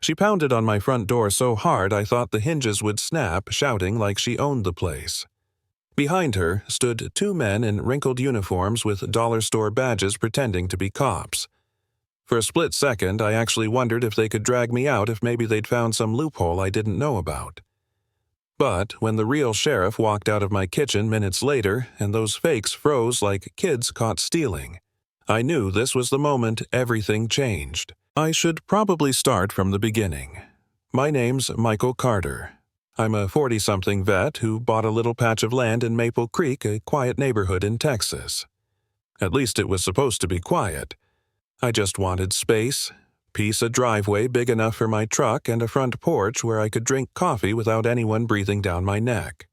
She pounded on my front door so hard I thought the hinges would snap, shouting like she owned the place. Behind her stood two men in wrinkled uniforms with dollar store badges pretending to be cops. For a split second, I actually wondered if they could drag me out if maybe they'd found some loophole I didn't know about. But when the real sheriff walked out of my kitchen minutes later and those fakes froze like kids caught stealing, I knew this was the moment everything changed. I should probably start from the beginning. My name's Michael Carter. I'm a 40-something vet who bought a little patch of land in Maple Creek, a quiet neighborhood in Texas. At least it was supposed to be quiet. I just wanted space, piece of driveway big enough for my truck, and a front porch where I could drink coffee without anyone breathing down my neck.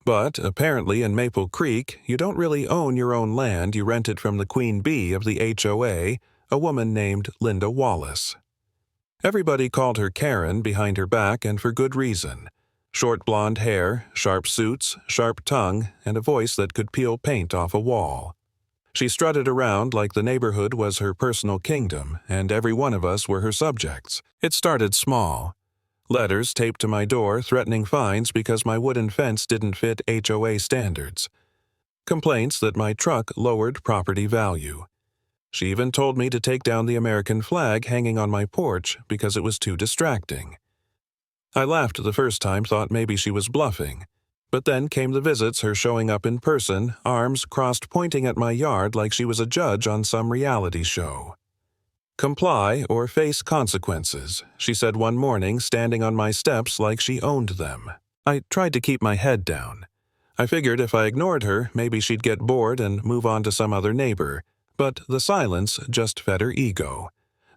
But apparently in Maple Creek, you don't really own your own land, you rent it from the queen bee of the HOA, a woman named Linda Wallace. Everybody called her Karen behind her back, and for good reason. Short blonde hair, sharp suits, sharp tongue, and a voice that could peel paint off a wall. She strutted around like the neighborhood was her personal kingdom, and every one of us were her subjects. It started small. Letters taped to my door threatening fines because my wooden fence didn't fit HOA standards. Complaints that my truck lowered property value. She even told me to take down the American flag hanging on my porch because it was too distracting. I laughed the first time, thought maybe she was bluffing. But then came the visits, her showing up in person, arms crossed pointing at my yard like she was a judge on some reality show. Comply or face consequences, she said one morning, standing on my steps like she owned them. I tried to keep my head down. I figured if I ignored her, maybe she'd get bored and move on to some other neighbor. But the silence just fed her ego.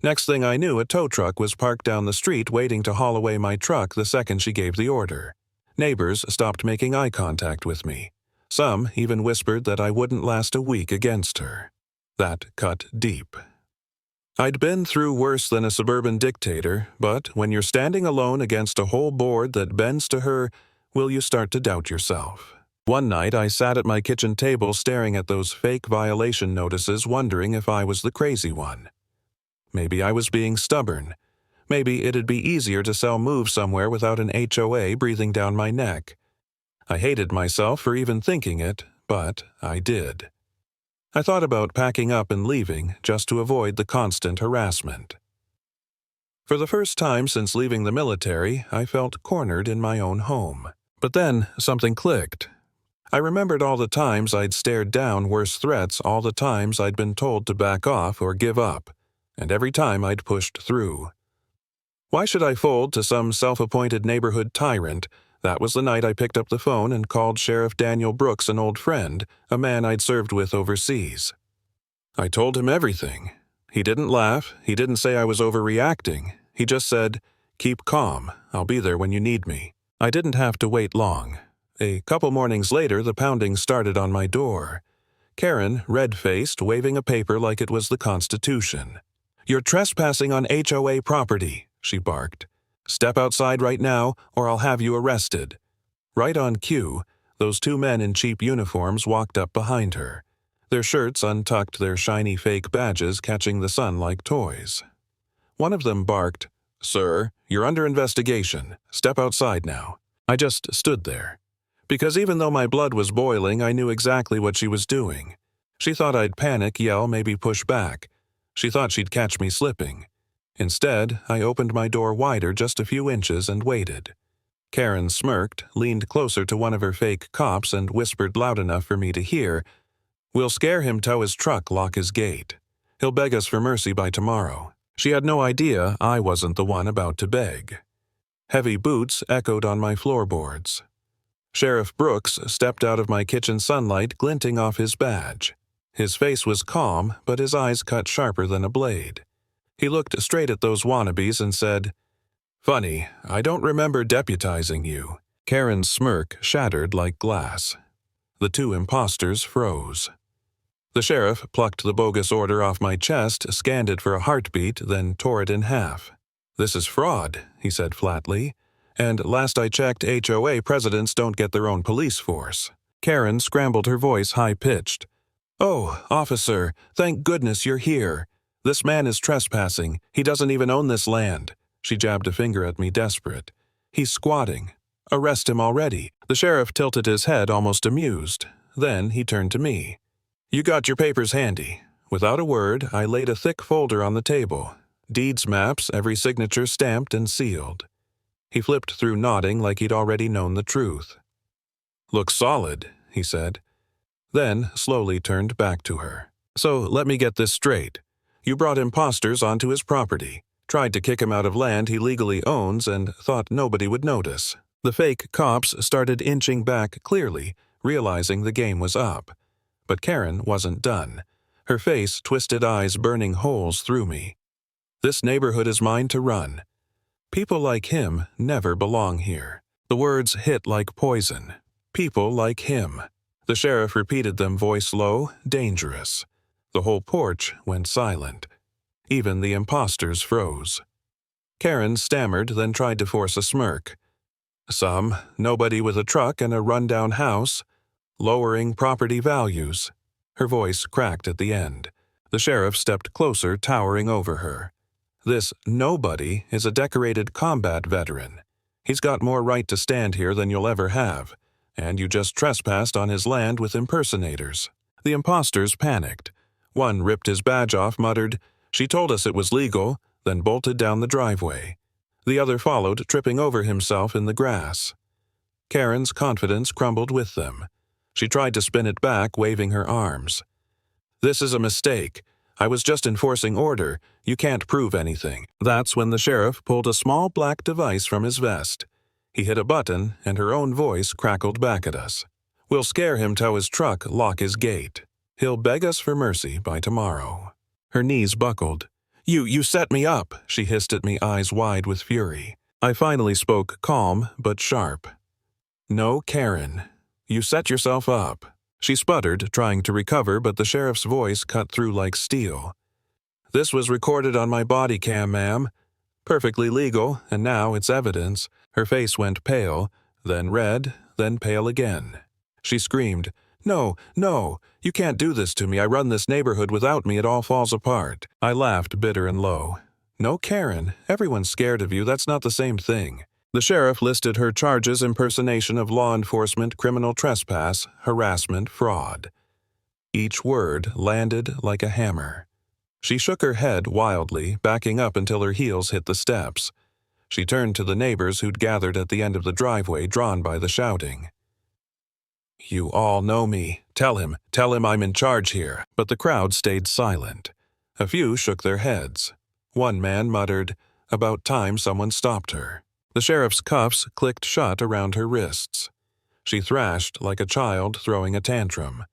Next thing I knew, a tow truck was parked down the street waiting to haul away my truck the second she gave the order. Neighbors stopped making eye contact with me. Some even whispered that I wouldn't last a week against her. That cut deep. I'd been through worse than a suburban dictator, but when you're standing alone against a whole board that bends to her, will you start to doubt yourself? One night I sat at my kitchen table staring at those fake violation notices, wondering if I was the crazy one. Maybe I was being stubborn. Maybe it'd be easier to sell moves somewhere without an HOA breathing down my neck. I hated myself for even thinking it, but I did. I thought about packing up and leaving just to avoid the constant harassment. For the first time since leaving the military, I felt cornered in my own home. But then something clicked. I remembered all the times I'd stared down worse threats, all the times I'd been told to back off or give up, and every time I'd pushed through. Why should I fold to some self-appointed neighborhood tyrant? That was the night I picked up the phone and called Sheriff Daniel Brooks, an old friend, a man I'd served with overseas. I told him everything. He didn't laugh, he didn't say I was overreacting. He just said, "Keep calm, I'll be there when you need me." I didn't have to wait long. A couple mornings later, the pounding started on my door. Karen, red-faced, waving a paper like it was the Constitution. "You're trespassing on HOA property," she barked. "Step outside right now, or I'll have you arrested." Right on cue, those two men in cheap uniforms walked up behind her. Their shirts untucked, their shiny fake badges catching the sun like toys. One of them barked, "Sir, you're under investigation. Step outside now." I just stood there. Because even though my blood was boiling, I knew exactly what she was doing. She thought I'd panic, yell, maybe push back. She thought she'd catch me slipping. Instead, I opened my door wider just a few inches and waited. Karen smirked, leaned closer to one of her fake cops, and whispered loud enough for me to hear, "We'll scare him, tow his truck, lock his gate. He'll beg us for mercy by tomorrow." She had no idea I wasn't the one about to beg. Heavy boots echoed on my floorboards. Sheriff Brooks stepped out of my kitchen sunlight, glinting off his badge. His face was calm, but his eyes cut sharper than a blade. He looked straight at those wannabes and said, "Funny, I don't remember deputizing you." Karen's smirk shattered like glass. The two imposters froze. The sheriff plucked the bogus order off my chest, scanned it for a heartbeat, then tore it in half. "This is fraud," he said flatly. "And last I checked, HOA presidents don't get their own police force." Karen scrambled, her voice high-pitched. "Oh, officer, thank goodness you're here. This man is trespassing. He doesn't even own this land. She jabbed a finger at me, desperate. He's squatting. Arrest him already. The sheriff tilted his head, almost amused. Then he turned to me. You got your papers handy. Without a word, I laid a thick folder on the table. Deeds maps, every signature stamped and sealed. He flipped through, nodding like he'd already known the truth. Looks solid, he said. Then slowly turned back to her. So let me get this straight. You brought imposters onto his property, tried to kick him out of land he legally owns, and thought nobody would notice. The fake cops started inching back clearly, realizing the game was up. But Karen wasn't done. Her face, twisted eyes burning holes through me. This neighborhood is mine to run. People like him never belong here. The words hit like poison. People like him. The sheriff repeated them, voice low, dangerous. The whole porch went silent. Even the imposters froze. Karen stammered, then tried to force a smirk. Nobody with a truck and a rundown house, lowering property values. Her voice cracked at the end. The sheriff stepped closer, towering over her. This nobody is a decorated combat veteran. He's got more right to stand here than you'll ever have, and you just trespassed on his land with impersonators. The imposters panicked. One ripped his badge off, muttered, "She told us it was legal," then bolted down the driveway. The other followed, tripping over himself in the grass. Karen's confidence crumbled with them. She tried to spin it back, waving her arms. "This is a mistake. I was just enforcing order. You can't prove anything." That's when the sheriff pulled a small black device from his vest. He hit a button, and her own voice crackled back at us. "We'll scare him, tow his truck, lock his gate. He'll beg us for mercy by tomorrow." Her knees buckled. You set me up," she hissed at me, eyes wide with fury. I finally spoke, calm but sharp. "No, Karen. You set yourself up." She sputtered, trying to recover, but the sheriff's voice cut through like steel. "This was recorded on my body cam, ma'am. Perfectly legal, and now it's evidence." Her face went pale, then red, then pale again. She screamed, No, you can't do this to me. I run this neighborhood. Without me, it all falls apart." I laughed, bitter and low. "No, Karen, everyone's scared of you. That's not the same thing." The sheriff listed her charges: impersonation of law enforcement, criminal trespass, harassment, fraud. Each word landed like a hammer. She shook her head wildly, backing up until her heels hit the steps. She turned to the neighbors who'd gathered at the end of the driveway, drawn by the shouting. "You all know me. Tell him I'm in charge here." But the crowd stayed silent. A few shook their heads. One man muttered, "About time someone stopped her." The sheriff's cuffs clicked shut around her wrists. She thrashed like a child throwing a tantrum.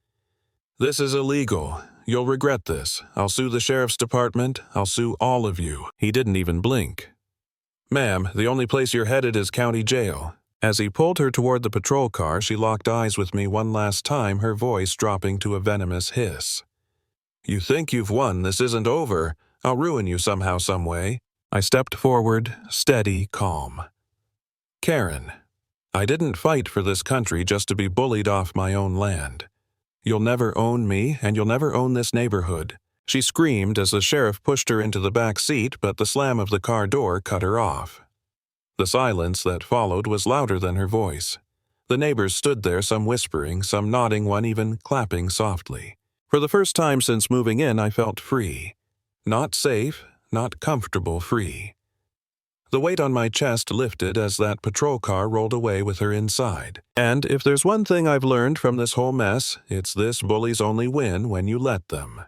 "This is illegal. You'll regret this. I'll sue the sheriff's department. I'll sue all of you." He didn't even blink. "Ma'am, the only place you're headed is county jail." As he pulled her toward the patrol car, she locked eyes with me one last time, her voice dropping to a venomous hiss. "You think you've won. This isn't over. I'll ruin you somehow, some way." I stepped forward, steady, calm. "Karen, I didn't fight for this country just to be bullied off my own land. You'll never own me, and you'll never own this neighborhood." She screamed as the sheriff pushed her into the back seat, but the slam of the car door cut her off. The silence that followed was louder than her voice. The neighbors stood there, some whispering, some nodding, one even clapping softly. For the first time since moving in, I felt free. Not safe, not comfortable, free. The weight on my chest lifted as that patrol car rolled away with her inside. And if there's one thing I've learned from this whole mess, it's this: bullies only win when you let them.